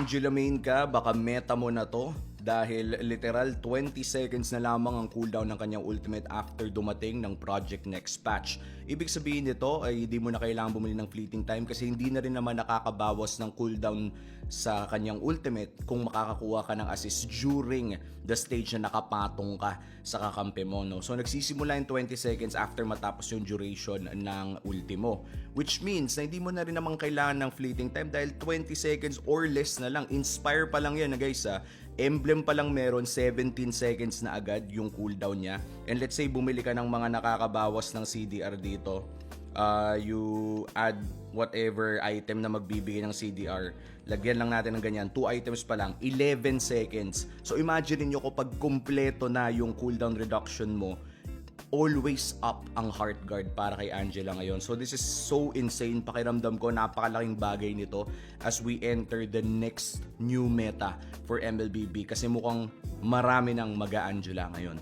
Angela Main ka, baka meta mo na to dahil literal 20 seconds na lamang ang cooldown ng kanyang ultimate after dumating ng Project Next patch. Ibig sabihin nito ay hindi mo na kailangan bumili ng fleeting time kasi hindi na rin naman nakakabawas ng cooldown sa kanyang ultimate kung makakakuha ka ng assist during the stage na nakapatong ka sa kakampi mo. No? So nagsisimula yung 20 seconds after matapos yung duration ng ultimo. Which means na hindi mo na rin naman kailangan ng fleeting time dahil 20 seconds or less na lang. Inspire pa lang yan guys ha. Emblem pa lang meron 17 seconds na agad yung cooldown niya. And let's say bumili ka ng mga nakakabawas ng CDR dito. You add whatever item na magbibigay ng CDR. Lagyan lang natin ng ganyan. 2 items pa lang. 11 seconds. So imagine niyo kapag kumpleto na yung cooldown reduction mo, always up ang heart guard para kay Angela ngayon. So this is so insane. Pakiramdam ko napakalaking bagay nito as we enter the next new meta for MLBB kasi mukhang marami ng mag-Angela ngayon.